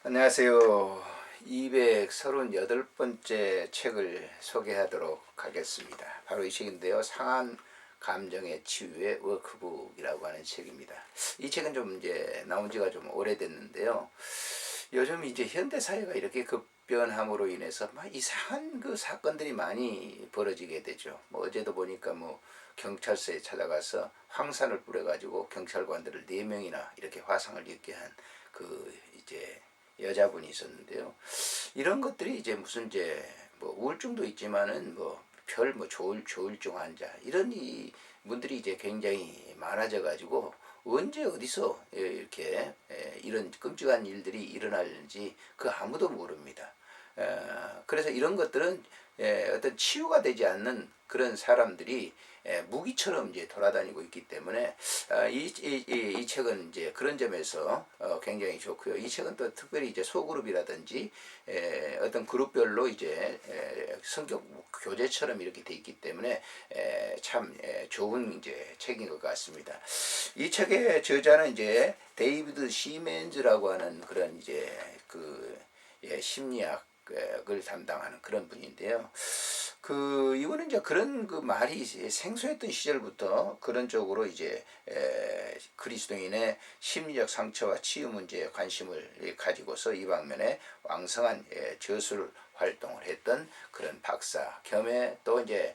안녕하세요. 238번째 책을 소개하도록 하겠습니다. 바로 이 책인데요. 상한 감정의 치유의 워크북이라고 하는 책입니다. 이 책은 좀 이제 나온 지가 좀 오래됐는데요. 요즘 이제 현대 사회가 이렇게 급변함으로 인해서 막 이상한 그 사건들이 많이 벌어지게 되죠. 뭐 어제도 보니까 뭐 경찰서에 찾아가서 황산을 뿌려가지고 경찰관들을 4명이나 이렇게 화상을 입게 한 그 이제 여자분이 있었는데요. 이런 것들이 이제 무슨 이제 뭐 우울증도 있지만은 뭐 별 뭐 조울증 환자 이런 이 분들이 이제 굉장히 많아져 가지고 언제 어디서 이렇게 이런 끔찍한 일들이 일어날지 그 아무도 모릅니다. 그래서 이런 것들은 어떤 치유가 되지 않는 그런 사람들이 무기처럼 이제 돌아다니고 있기 때문에 이 책은 이제 그런 점에서 굉장히 좋고요. 이 책은 또 특별히 이제 소그룹이라든지 어떤 그룹별로 이제 성격 교재처럼 이렇게 돼 있기 때문에 참 좋은 이제 책인 것 같습니다. 이 책의 저자는 이제 데이비드 시멘즈라고 하는 그런 이제 그 심리학을 담당하는 그런 분인데요. 이거는 이제 그런 그 말이 생소했던 시절부터 그런 쪽으로 이제 그리스도인의 심리적 상처와 치유 문제에 관심을 가지고서 이 방면에 왕성한 저술 활동을 했던 그런 박사 겸에 또 이제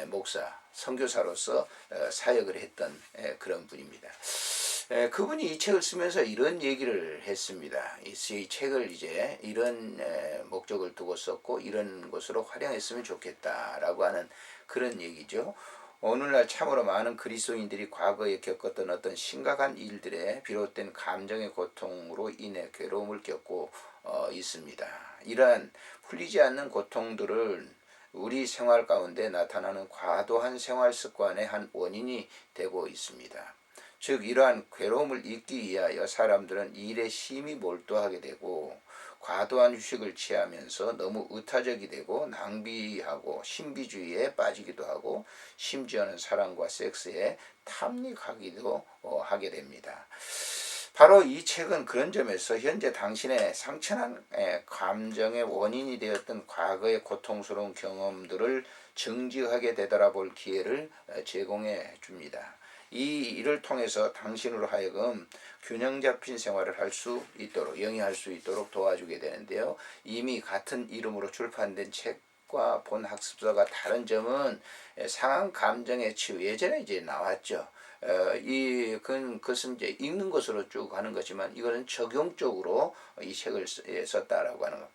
목사 선교사로서 사역을 했던 그런 분입니다. 그분이 이 책을 쓰면서 이런 얘기를 했습니다. 이 책을 이제 이런 목적을 두고 썼고 이런 것으로 활용했으면 좋겠다라고 하는 그런 얘기죠. 오늘날 참으로 많은 그리스도인들이 과거에 겪었던 어떤 심각한 일들에 비롯된 감정의 고통으로 인해 괴로움을 겪고 있습니다. 이러한 풀리지 않는 고통들을 우리 생활 가운데 나타나는 과도한 생활 습관의 한 원인이 되고 있습니다. 즉 이러한 괴로움을 잊기 위하여 사람들은 일에 심히 몰두하게 되고 과도한 휴식을 취하면서 너무 의타적이 되고 낭비하고 신비주의에 빠지기도 하고 심지어는 사랑과 섹스에 탐닉하기도 하게 됩니다. 바로 이 책은 그런 점에서 현재 당신의 상처난 감정의 원인이 되었던 과거의 고통스러운 경험들을 정직하게 되돌아볼 기회를 제공해 줍니다. 이 일을 통해서 당신으로 하여금 균형 잡힌 생활을 할 수 있도록 영위할 수 있도록 도와주게 되는데요. 이미 같은 이름으로 출판된 책과 본 학습서가 다른 점은 상한 감정의 치유 예전에 이제 나왔죠. 그것은 이제 읽는 것으로 쭉 하는 거지만 이거는 적용적으로 이 책을 썼다라고 하는 것.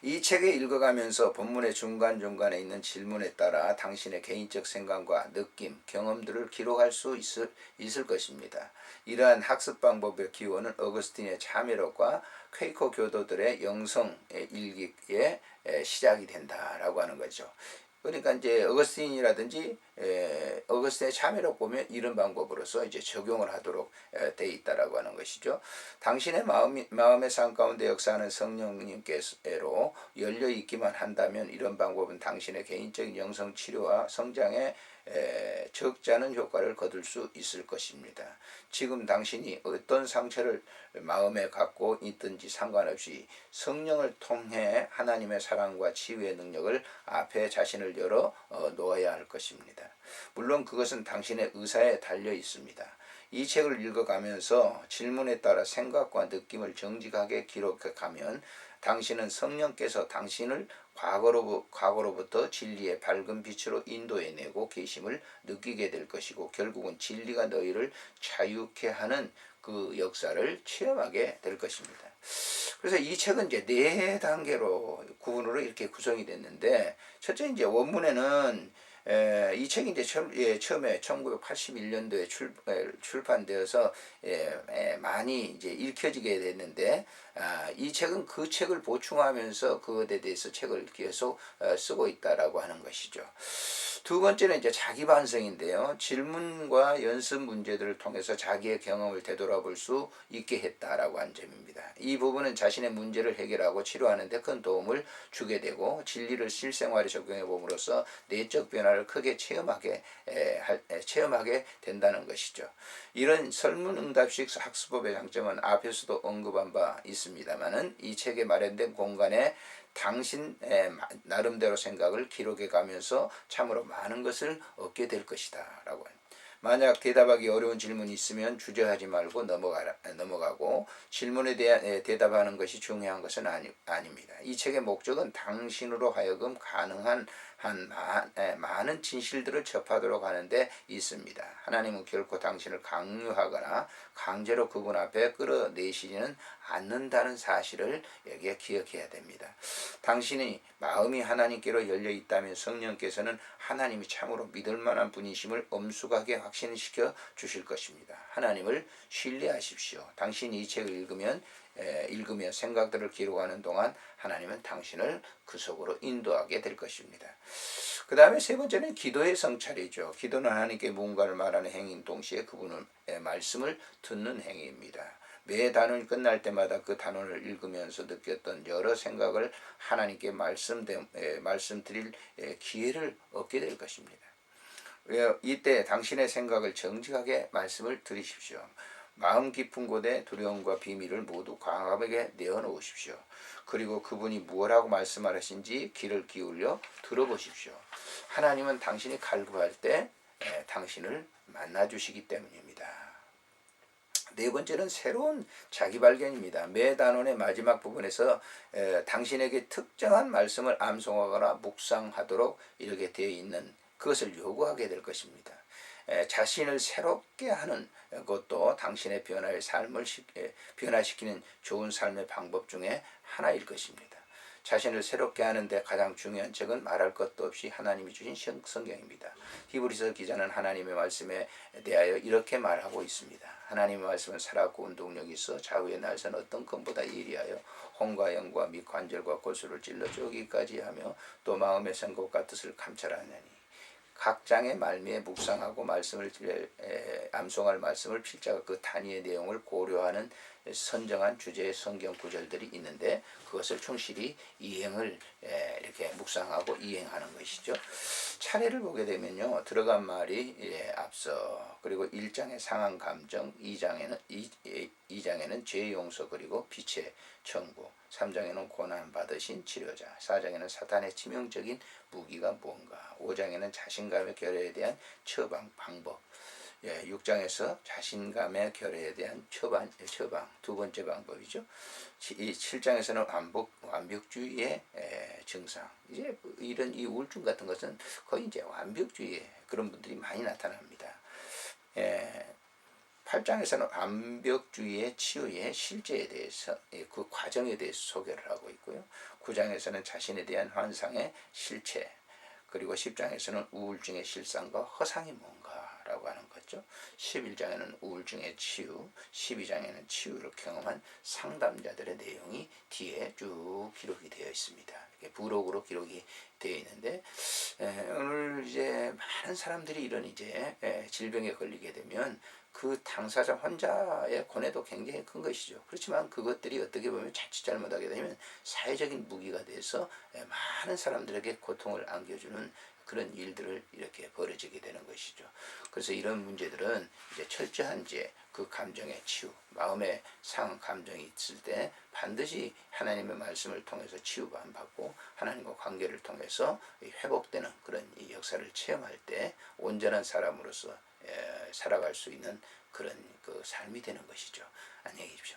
이 책을 읽어가면서 본문의 중간중간에 있는 질문에 따라 당신의 개인적 생각과 느낌, 경험들을 기록할 수 있을 것입니다. 이러한 학습 방법의 기원은 어거스틴의 자매록과 퀘이커 교도들의 영성 일기에 시작이 된다라고 하는 거죠. 그러니까 이제 어거스틴이라든지 어거스틴의 자매록 보면 이런 방법으로서 이제 적용을 하도록 돼 있다라고 하는 것이죠. 당신의 마음의 삶 가운데 역사하는 성령님께로 열려 있기만 한다면 이런 방법은 당신의 개인적인 영성 치료와 성장에 적지 않은 효과를 거둘 수 있을 것입니다. 지금 당신이 어떤 상처를 마음에 갖고 있든지 상관없이 성령을 통해 하나님의 사랑과 치유의 능력을 앞에 자신을 열어 놓아야 할 것입니다. 물론 그것은 당신의 의사에 달려 있습니다. 이 책을 읽어가면서 질문에 따라 생각과 느낌을 정직하게 기록해가면 당신은 성령께서 당신을 과거로부터 진리의 밝은 빛으로 인도해내고 계심을 느끼게 될 것이고 결국은 진리가 너희를 자유케 하는 그 역사를 체험하게 될 것입니다. 그래서 이 책은 이제 4단계로 구분으로 이렇게 구성이 됐는데 첫째 이제 원문에는 이 책이 이제 처음에 1981년도에 출판되어서 많이 이제 읽혀지게 됐는데 이 책은 그 책을 보충하면서 그것에 대해서 책을 계속 쓰고 있다라고 하는 것이죠. 두 번째는 이제 자기 반성인데요. 질문과 연습 문제들을 통해서 자기의 경험을 되돌아볼 수 있게 했다라고 한 점입니다. 이 부분은 자신의 문제를 해결하고 치료하는 데 큰 도움을 주게 되고 진리를 실생활에 적용해 봄으로써 내적 변화를 변화를 크게 체험하게 된다는 것이죠. 이런 설문응답식 학습법의 장점은 앞에서도 언급한 바 있습니다만은 이 책에 마련된 공간에 당신 나름대로 생각을 기록해 가면서 참으로 많은 것을 얻게 될 것이다 라고 합니다. 만약 대답하기 어려운 질문이 있으면 주저하지 말고 넘어가고 질문에 대한 대답하는 것이 중요한 것은 아닙니다. 이 책의 목적은 당신으로 하여금 가능한 많은 진실들을 접하도록 하는 데 있습니다. 하나님은 결코 당신을 강요하거나 강제로 그분 앞에 끌어내시지는 않는다는 사실을 여기에 기억해야 됩니다. 당신이 마음이 하나님께로 열려 있다면 성령께서는 하나님이 참으로 믿을 만한 분이심을 엄숙하게 확신시켜 주실 것입니다. 하나님을 신뢰하십시오. 당신이 이 책을 읽으며 생각들을 기록하는 동안 하나님은 당신을 그 속으로 인도하게 될 것입니다. 그 다음에 세 번째는 기도의 성찰이죠. 기도는 하나님께 무언가를 말하는 행위인 동시에 그분의 말씀을 듣는 행위입니다. 매 단원이 끝날 때마다 그 단원을 읽으면서 느꼈던 여러 생각을 하나님께 말씀드릴 기회를 얻게 될 것입니다. 이때 당신의 생각을 정직하게 말씀을 드리십시오. 마음 깊은 곳에 두려움과 비밀을 모두 과감하게 내어놓으십시오. 그리고 그분이 무엇라고 말씀하신지 귀를 기울여 들어보십시오. 하나님은 당신이 갈급할 때 당신을 만나주시기 때문입니다. 네 번째는 새로운 자기 발견입니다. 매 단원의 마지막 부분에서 당신에게 특정한 말씀을 암송하거나 묵상하도록 이렇게 되어 있는 그것을 요구하게 될 것입니다. 자신을 새롭게 하는 것도 당신의 삶을 변화시키는 좋은 삶의 방법 중에 하나일 것입니다. 자신을 새롭게 하는데 가장 중요한 책은 말할 것도 없이 하나님이 주신 성경입니다. 히브리서 기자는 하나님의 말씀에 대하여 이렇게 말하고 있습니다. 하나님의 말씀은 살았고 운동력이 있어 좌우의 날선 어떤 검보다 예리하여 혼과 영과 및 관절과 골수를 찔러 쪼기까지 하며 또 마음의 생각과 뜻을 감찰하느니 각 장의 말미에 묵상하고 암송할 말씀을 필자가 그 단위의 내용을 고려하는 선정한 주제의 성경 구절들이 있는데 그것을 충실히 이렇게 묵상하고 이행하는 것이죠. 차례를 보게 되면요. 들어간 말이 앞서 그리고 1장의 상한 감정, 2장에는 죄 용서 그리고 빛의 천국, 3장에는 고난 받으신 치료자, 4장에는 사탄의 치명적인 무기가 무언가, 5장에는 자신감의 결여에 대한 처방 방법, 6장에서 자신감의 결여에 대한 처방 두 번째 방법이죠. 7장에서는 완벽주의의 증상. 이제 이런 이 우울증 같은 것은 거의 이제 완벽주의의 그런 분들이 많이 나타납니다. 8장에서는 완벽주의의 치유의 실제에 대해서 그 과정에 대해서 소개를 하고 있고요. 9장에서는 자신에 대한 환상의 실체, 그리고 10장에서는 우울증의 실상과 허상이 뭔가라고 하는 거죠. 11장에는 우울증의 치유, 12장에는 치유를 경험한 상담자들의 내용이 뒤에 쭉 기록이 되어 있습니다. 이렇게 부록으로 기록이 되어 있는데 오늘 이제 많은 사람들이 이런 이제 질병에 걸리게 되면 그 당사자 환자의 고뇌도 굉장히 큰 것이죠. 그렇지만 그것들이 어떻게 보면 자칫 잘못하게 되면 사회적인 무기가 돼서 많은 사람들에게 고통을 안겨주는 그런 일들을 이렇게 벌어지게 되는 것이죠. 그래서 이런 문제들은 이제 철저한 이제 그 감정의 치유, 마음의 상한 감정이 있을 때 반드시 하나님의 말씀을 통해서 치유받고 하나님과 관계를 통해서 회복되는 그런 이 역사를 체험할 때 온전한 사람으로서 살아갈 수 있는 그런 그 삶이 되는 것이죠. 안녕히 계십시오.